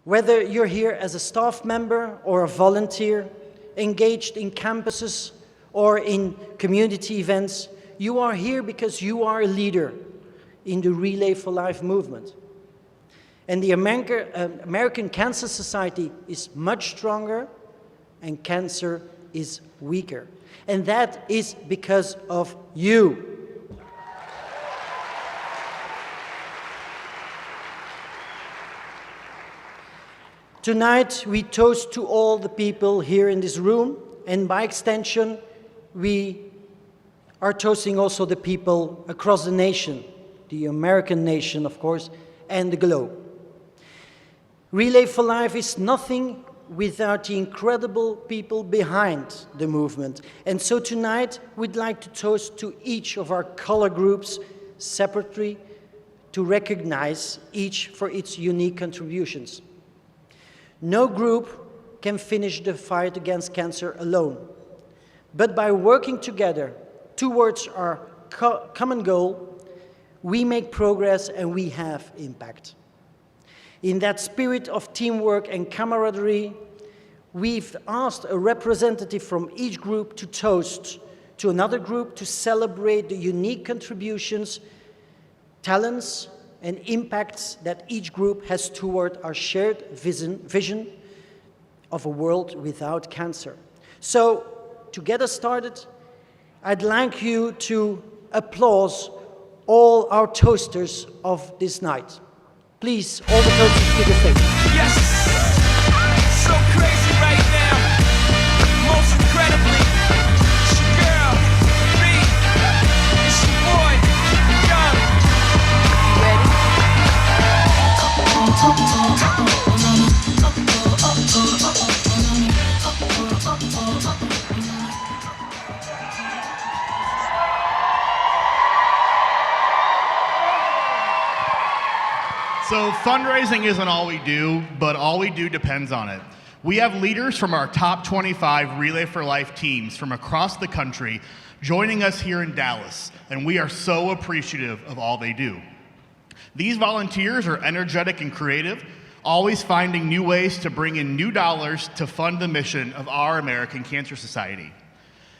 Whether you're here as a staff member or a volunteer, engaged in campuses or in community events, you are here because you are a leader in the Relay for Life movement. And the American Cancer Society is much stronger and cancer is weaker. And that is because of you. Tonight, we toast to all the people here in this room, and by extension, we are toasting also the people across the nation, the American nation, of course, and the globe. Relay for Life is nothing without the incredible people behind the movement. And so tonight, we'd like to toast to each of our color groups separately to recognize each for its unique contributions. No group can finish the fight against cancer alone. But by working together towards our common goal, we make progress and we have impact. In that spirit of teamwork and camaraderie, we've asked a representative from each group to toast to another group to celebrate the unique contributions, talents, and impacts that each group has toward our shared vision of a world without cancer. So, to get us started, I'd like you to applaud all our toasters of this night. Please, all the toasters to the stage. Yes! So crazy right now. Most incredibly, it's your girl, me. It's your boy, Young. You ready? So fundraising isn't all we do, but all we do depends on it. We have leaders from our top 25 Relay for Life teams from across the country joining us here in Dallas, and we are so appreciative of all they do. These volunteers are energetic and creative, always finding new ways to bring in new dollars to fund the mission of our American Cancer Society.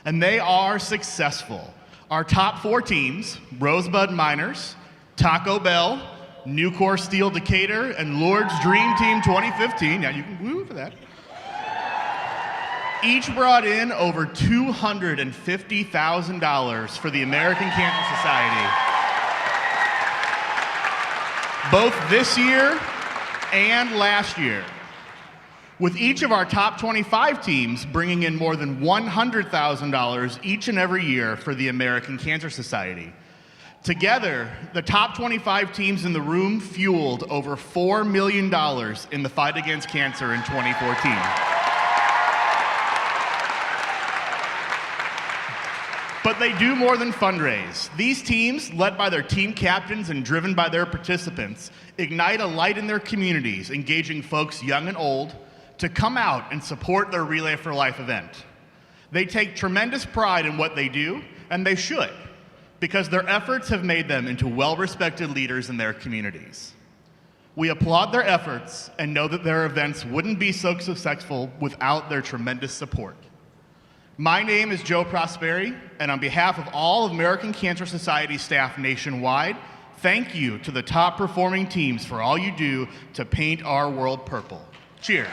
And they are successful. Our top 4 teams, Rosebud Miners, Taco Bell, Nucor Steel Decatur, and Lourdes Dream Team 2015, yeah, you can woo for that, each brought in over $250,000 for the American Cancer Society, both this year and last year, with each of our top 25 teams bringing in more than $100,000 each and every year for the American Cancer Society. Together, the top 25 teams in the room fueled over $4 million in the fight against cancer in 2014. But they do more than fundraise. These teams, led by their team captains and driven by their participants, ignite a light in their communities, engaging folks young and old to come out and support their Relay for Life event. They take tremendous pride in what they do, and they should, because their efforts have made them into well-respected leaders in their communities. We applaud their efforts and know that their events wouldn't be so successful without their tremendous support. My name is Joe Prosperi, and on behalf of all American Cancer Society staff nationwide, thank you to the top performing teams for all you do to paint our world purple. Cheers.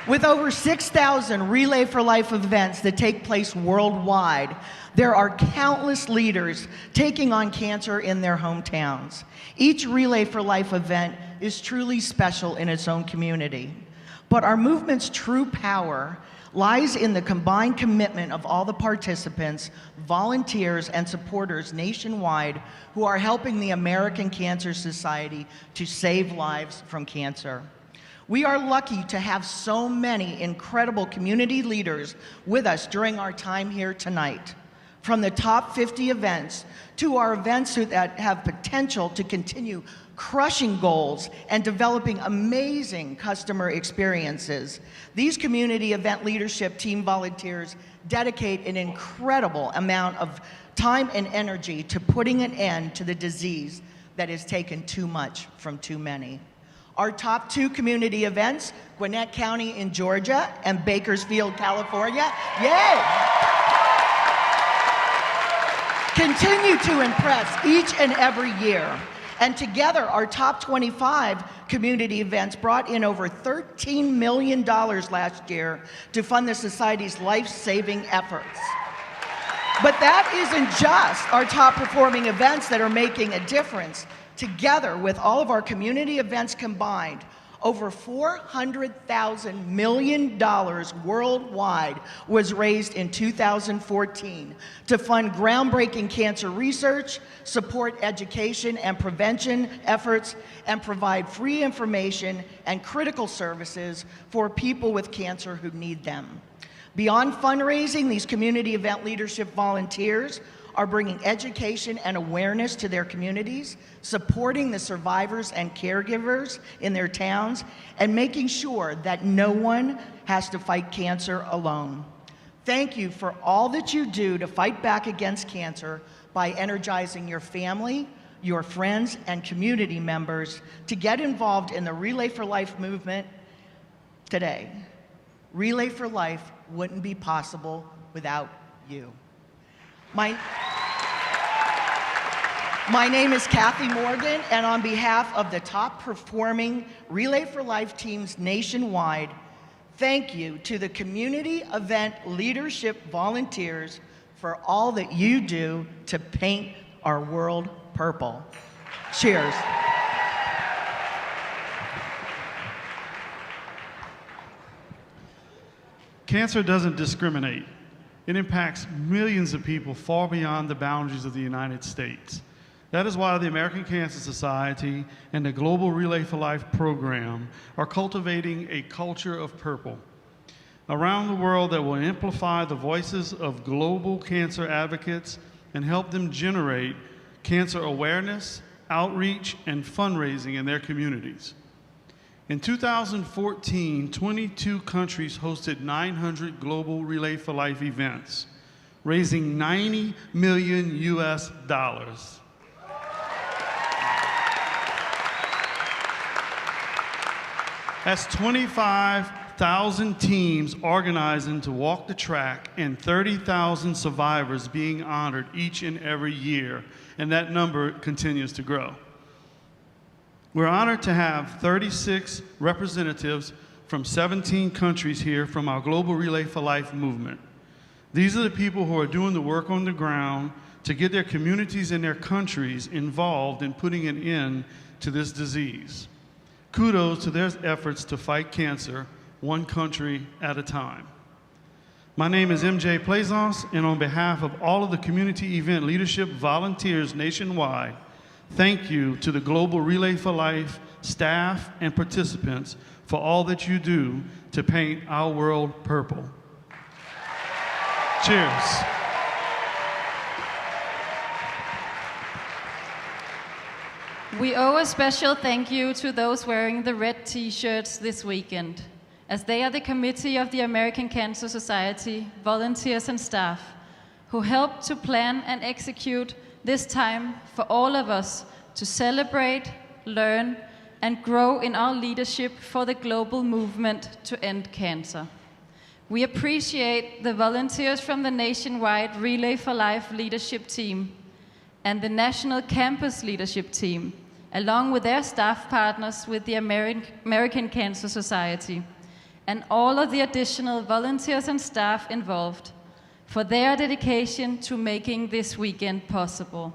With over 6,000 Relay for Life events that take place worldwide, there are countless leaders taking on cancer in their hometowns. Each Relay for Life event is truly special in its own community. But our movement's true power lies in the combined commitment of all the participants, volunteers, and supporters nationwide who are helping the American Cancer Society to save lives from cancer. We are lucky to have so many incredible community leaders with us during our time here tonight. From the top 50 events to our events that have potential to continue crushing goals and developing amazing customer experiences. These community event leadership team volunteers dedicate an incredible amount of time and energy to putting an end to the disease that has taken too much from too many. Our top 2 community events, Gwinnett County in Georgia and Bakersfield, California, yay! Continue to impress each and every year. And together, our top 25 community events brought in over $13 million last year to fund the Society's life-saving efforts. But that isn't just our top performing events that are making a difference. Together, with all of our community events combined, over $400 million worldwide was raised in 2014 to fund groundbreaking cancer research, support education and prevention efforts, and provide free information and critical services for people with cancer who need them. Beyond fundraising, these community event leadership volunteers are bringing education and awareness to their communities, supporting the survivors and caregivers in their towns, and making sure that no one has to fight cancer alone. Thank you for all that you do to fight back against cancer by energizing your family, your friends, and community members to get involved in the Relay for Life movement today. Relay for Life wouldn't be possible without you. My name is Kathy Morgan, and on behalf of the top performing Relay for Life teams nationwide, thank you to the community event leadership volunteers for all that you do to paint our world purple. Cheers. Cancer doesn't discriminate. It impacts millions of people far beyond the boundaries of the United States. That is why the American Cancer Society and the Global Relay for Life program are cultivating a culture of purple around the world that will amplify the voices of global cancer advocates and help them generate cancer awareness, outreach, and fundraising in their communities. In 2014, 22 countries hosted 900 global Relay for Life events, raising $90 million US. That's 25,000 teams organizing to walk the track and 30,000 survivors being honored each and every year, and that number continues to grow. We're honored to have 36 representatives from 17 countries here from our Global Relay for Life movement. These are the people who are doing the work on the ground to get their communities and their countries involved in putting an end to this disease. Kudos to their efforts to fight cancer, one country at a time. My name is MJ Plaisance, and on behalf of all of the community event leadership volunteers nationwide, thank you to the Global Relay for Life staff and participants for all that you do to paint our world purple. Cheers. We owe a special thank you to those wearing the red t-shirts this weekend, as they are the committee of the American Cancer Society, volunteers and staff, who helped to plan and execute this time for all of us to celebrate, learn, and grow in our leadership for the global movement to end cancer. We appreciate the volunteers from the nationwide Relay for Life leadership team and the National Campus Leadership Team, along with their staff partners with the American Cancer Society, and all of the additional volunteers and staff involved, for their dedication to making this weekend possible.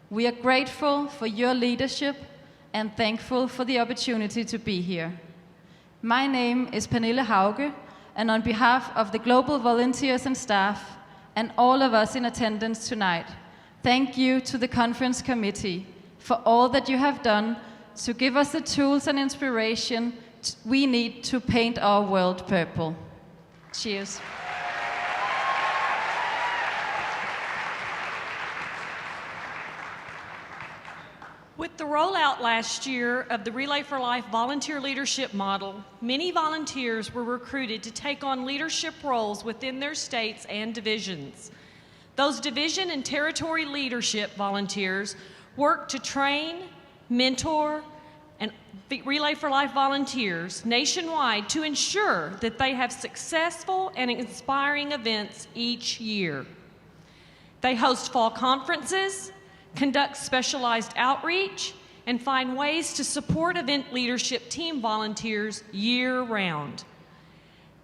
We are grateful for your leadership and thankful for the opportunity to be here. My name is Pernille Hauge, and on behalf of the global volunteers and staff, and all of us in attendance tonight, thank you to the conference committee for all that you have done to give us the tools and inspiration we need to paint our world purple. Cheers. With the rollout last year of the Relay for Life volunteer leadership model, many volunteers were recruited to take on leadership roles within their states and divisions. Those division and territory leadership volunteers work to train, mentor, and Relay for Life volunteers nationwide to ensure that they have successful and inspiring events each year. They host fall conferences, conduct specialized outreach, and find ways to support event leadership team volunteers year-round.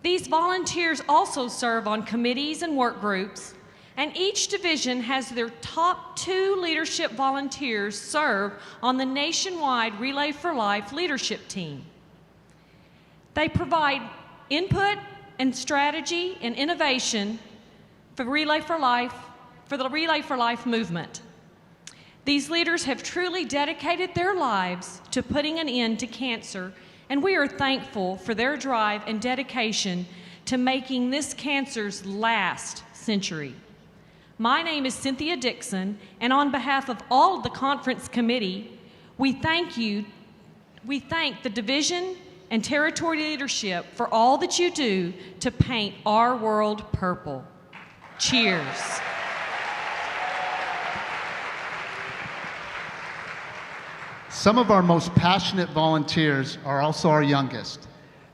These volunteers also serve on committees and work groups, and each division has their top 2 leadership volunteers serve on the nationwide Relay for Life leadership team. They provide input and strategy and innovation for Relay for Life, for the Relay for Life movement. These leaders have truly dedicated their lives to putting an end to cancer, and we are thankful for their drive and dedication to making this cancer's last century. My name is Cynthia Dixon, and on behalf of all of the conference committee, we thank the division and territory leadership for all that you do to paint our world purple. Cheers. Some of our most passionate volunteers are also our youngest.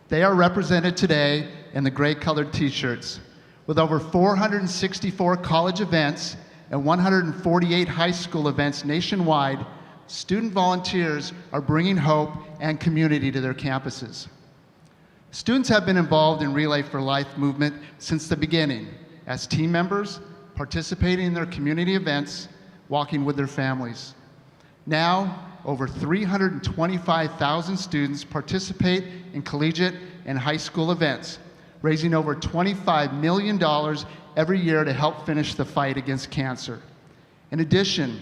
They are represented today in the gray colored t-shirts. With over 464 college events and 148 high school events nationwide, student volunteers are bringing hope and community to their campuses. Students have been involved in Relay for Life movement since the beginning, as team members, participating in their community events, walking with their families. Now, over 325,000 students participate in collegiate and high school events, raising over $25 million every year to help finish the fight against cancer. In addition,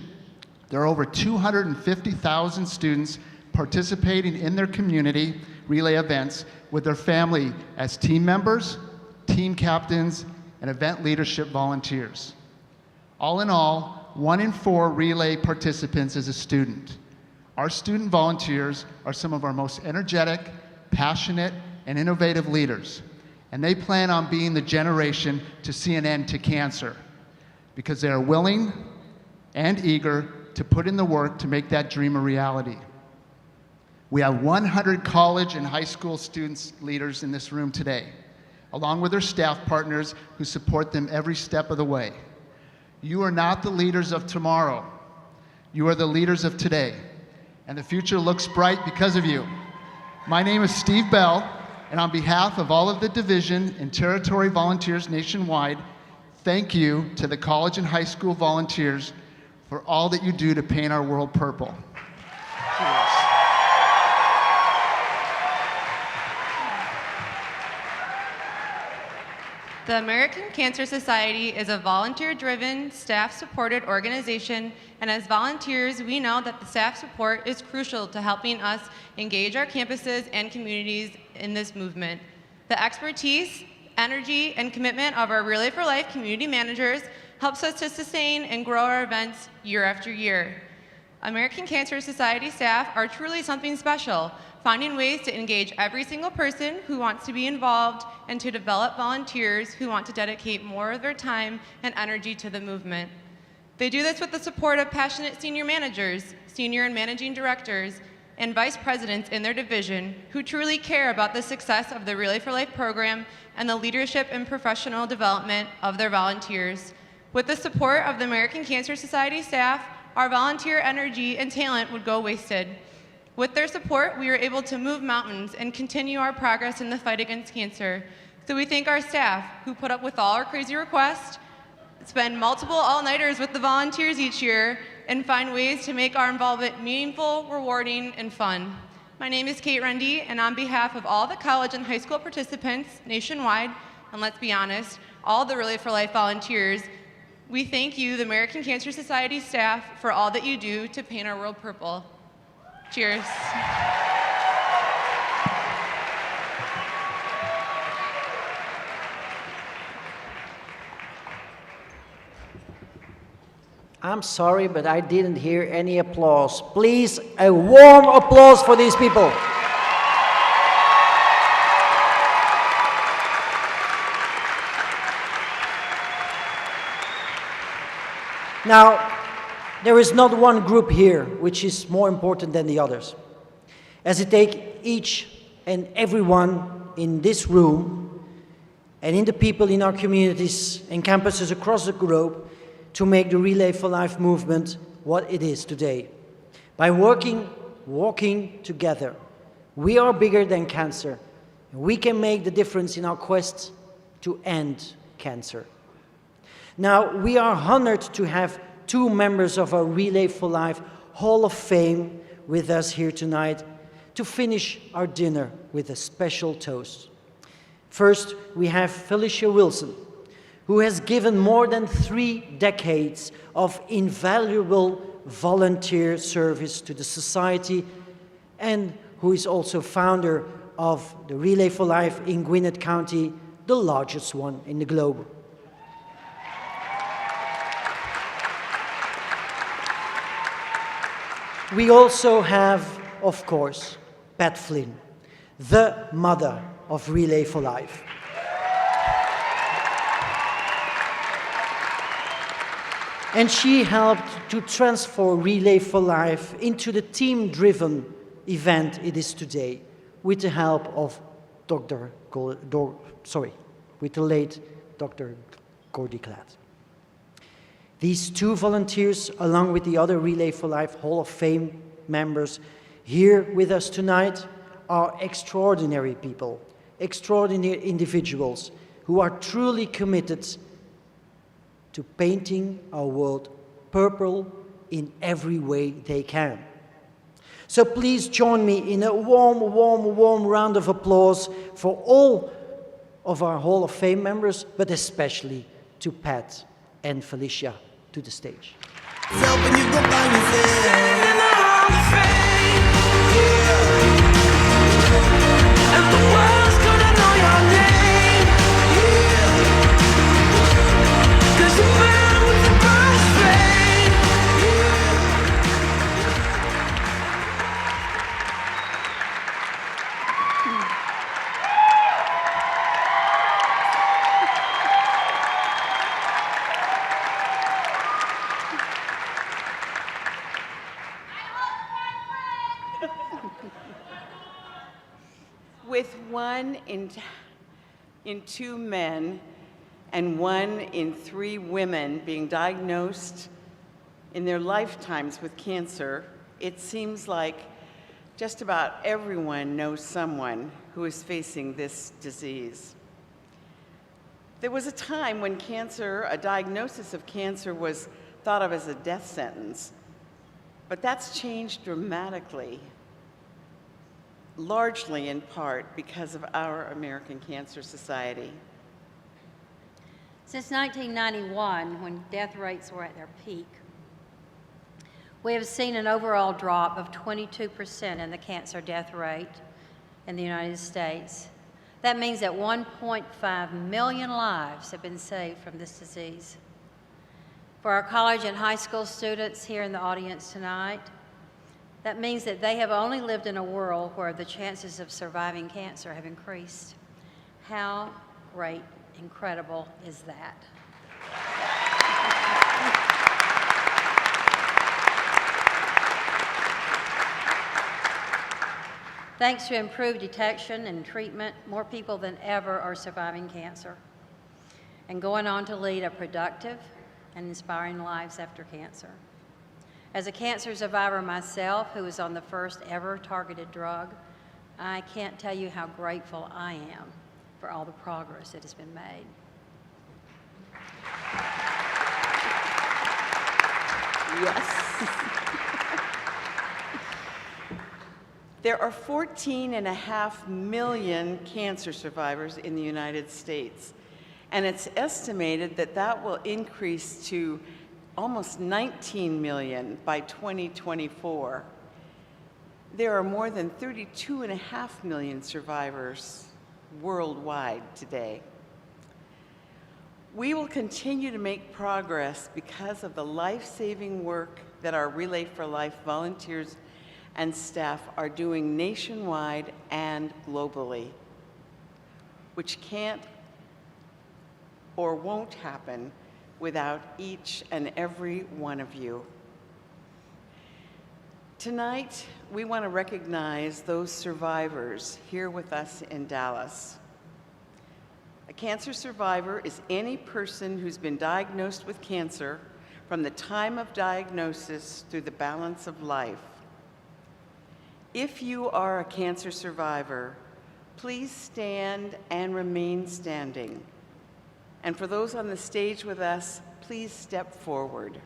there are over 250,000 students participating in their community relay events with their family as team members, team captains, and event leadership volunteers. All in all, 1 in 4 relay participants is a student. Our student volunteers are some of our most energetic, passionate, and innovative leaders, and they plan on being the generation to see an end to cancer because they are willing and eager to put in the work to make that dream a reality. We have 100 college and high school students leaders in this room today, along with their staff partners who support them every step of the way. You are not the leaders of tomorrow. You are the leaders of today, and the future looks bright because of you. My name is Steve Bell, and on behalf of all of the division and territory volunteers nationwide, thank you to the college and high school volunteers for all that you do to paint our world purple. Cheers. The American Cancer Society is a volunteer-driven, staff-supported organization, and as volunteers, we know that the staff support is crucial to helping us engage our campuses and communities in this movement. The expertise, energy, and commitment of our Relay for Life community managers helps us to sustain and grow our events year after year. American Cancer Society staff are truly something special, finding ways to engage every single person who wants to be involved and to develop volunteers who want to dedicate more of their time and energy to the movement. They do this with the support of passionate senior managers, senior and managing directors, and vice presidents in their division who truly care about the success of the Relay for Life program and the leadership and professional development of their volunteers. With the support of the American Cancer Society staff, our volunteer energy and talent would go wasted. With their support, we are able to move mountains and continue our progress in the fight against cancer. So we thank our staff who put up with all our crazy requests, spend multiple all-nighters with the volunteers each year, and find ways to make our involvement meaningful, rewarding, and fun. My name is Kate Rendy, and on behalf of all the college and high school participants nationwide, and let's be honest, all the Relay for Life volunteers, we thank you, the American Cancer Society staff, for all that you do to paint our world purple. Cheers. I'm sorry, but I didn't hear any applause. Please, a warm applause for these people. Now, There is not one group here which is more important than the others, as it takes each and everyone in this room and in the people in our communities and campuses across the globe to make the Relay for Life movement what it is today. By walking together, we are bigger than cancer. We can make the difference in our quest to end cancer. Now, we are honored to have two members of our Relay for Life Hall of Fame with us here tonight to finish our dinner with a special toast. First, we have Felicia Wilson, who has given more than 3 decades of invaluable volunteer service to the society and who is also founder of the Relay for Life in Gwinnett County, the largest one in the globe. We also have, of course, Pat Flynn, the mother of Relay for Life. And she helped to transform Relay for Life into the team-driven event it is today, with the help of with the late Dr. Gordy Klatt. These two volunteers, along with the other Relay for Life Hall of Fame members here with us tonight, are extraordinary people, extraordinary individuals who are truly committed to painting our world purple in every way they can. So please join me in a warm round of applause for all of our Hall of Fame members, but especially to Pat and Felicia to the stage. With 1 in 2 men and 1 in 3 women being diagnosed in their lifetimes with cancer, it seems like just about everyone knows someone who is facing this disease. There was a time when a diagnosis of cancer was thought of as a death sentence, but that's changed dramatically, largely in part because of our American Cancer Society. Since 1991, when death rates were at their peak, we have seen an overall drop of 22% in the cancer death rate in the United States. That means that 1.5 million lives have been saved from this disease. For our college and high school students here in the audience tonight, that means that they have only lived in a world where the chances of surviving cancer have increased. How great, incredible is that? Thanks to improved detection and treatment, more people than ever are surviving cancer and going on to lead a productive and inspiring lives after cancer. As a cancer survivor myself, who was on the first ever targeted drug, I can't tell you how grateful I am for all the progress that has been made. Yes. There are 14.5 million cancer survivors in the United States, and it's estimated that that will increase to almost 19 million by 2024. There are more than 32.5 million survivors worldwide today. We will continue to make progress because of the life-saving work that our Relay for Life volunteers and staff are doing nationwide and globally, which can't or won't happen without each and every one of you. Tonight, we want to recognize those survivors here with us in Dallas. A cancer survivor is any person who's been diagnosed with cancer from the time of diagnosis through the balance of life. If you are a cancer survivor, please stand and remain standing. And for those on the stage with us, please step forward.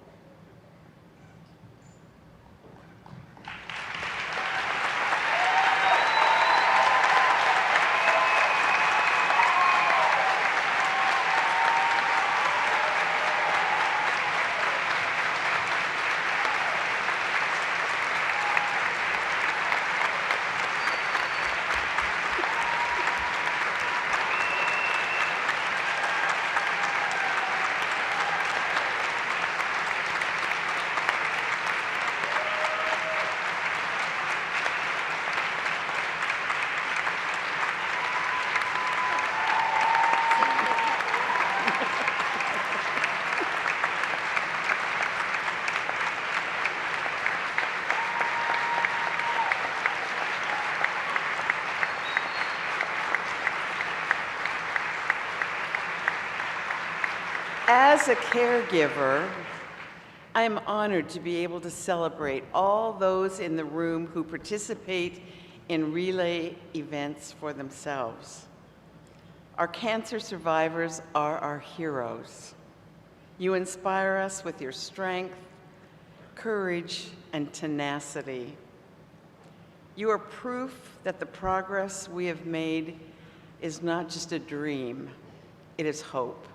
As a caregiver, I am honored to be able to celebrate all those in the room who participate in relay events for themselves. Our cancer survivors are our heroes. You inspire us with your strength, courage, and tenacity. You are proof that the progress we have made is not just a dream, it is hope.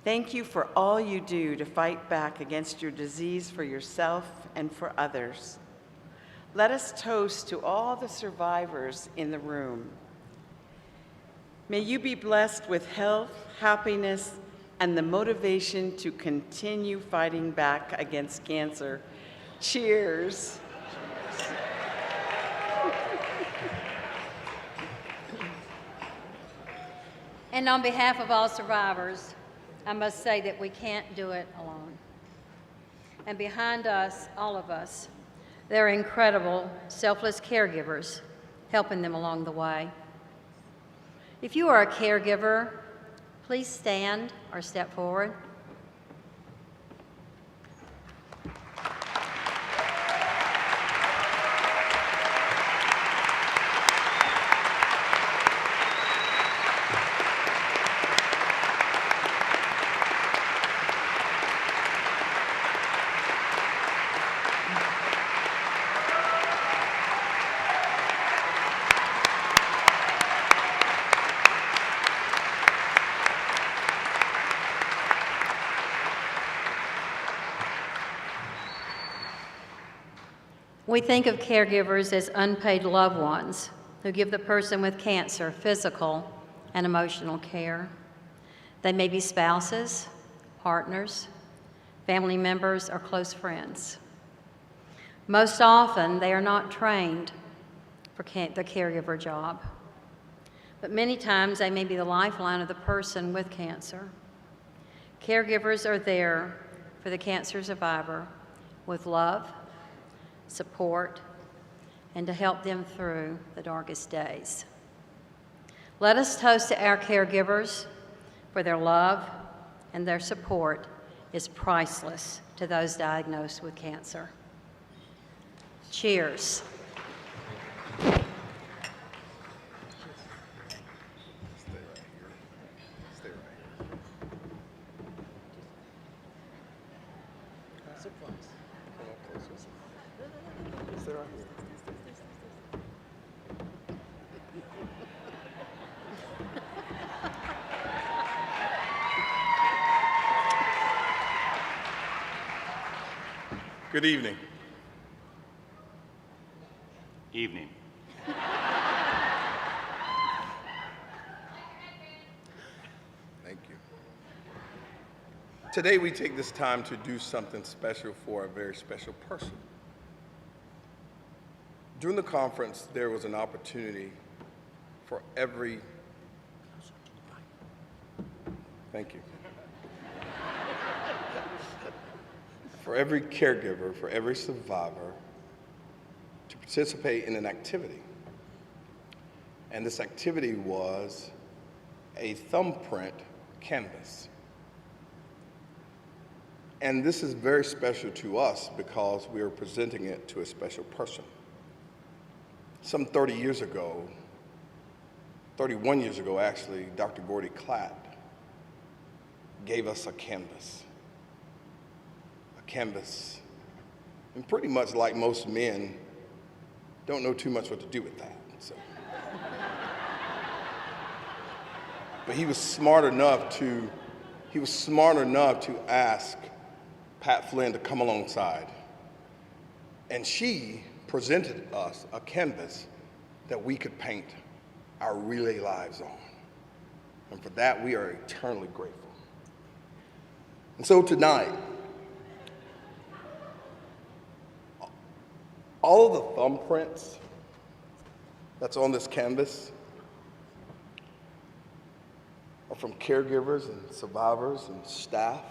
Thank you for all you do to fight back against your disease for yourself and for others. Let us toast to all the survivors in the room. May you be blessed with health, happiness, and the motivation to continue fighting back against cancer. Cheers. And on behalf of all survivors, I must say that we can't do it alone. And behind us, all of us, there are incredible, selfless caregivers helping them along the way. If you are a caregiver, please stand or step forward. We think of caregivers as unpaid loved ones who give the person with cancer physical and emotional care. They may be spouses, partners, family members, or close friends. Most often, they are not trained for the caregiver job, but many times they may be the lifeline of the person with cancer. Caregivers are there for the cancer survivor with love, support, and to help them through the darkest days. Let us toast to our caregivers, for their love and their support is priceless to those diagnosed with cancer. Cheers. Good evening. Evening. Thank you. Today we take this time to do something special for a very special person. During the conference, there was an opportunity for every, thank you. for every caregiver, for every survivor to participate in an activity. And this activity was a thumbprint canvas. And this is very special to us because we are presenting it to a special person. Some 30 years ago, 31 years ago actually, Dr. Gordy Klatt gave us a canvas. A canvas. And pretty much like most men, don't know too much what to do with that. So. But he was smart enough to ask Pat Flynn to come alongside. And she presented us a canvas that we could paint our relay lives on. And for that, we are eternally grateful. And so tonight, all of the thumbprints that's on this canvas are from caregivers and survivors and staff,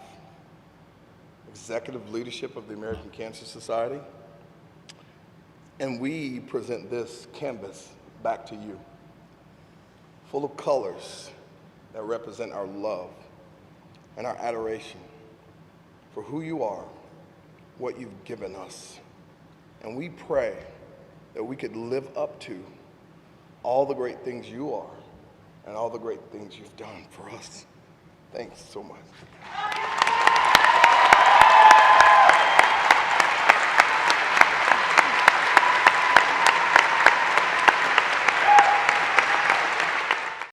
executive leadership of the American Cancer Society. And we present this canvas back to you, full of colors that represent our love and our adoration for who you are, what you've given us. And we pray that we could live up to all the great things you are and all the great things you've done for us. Thanks so much.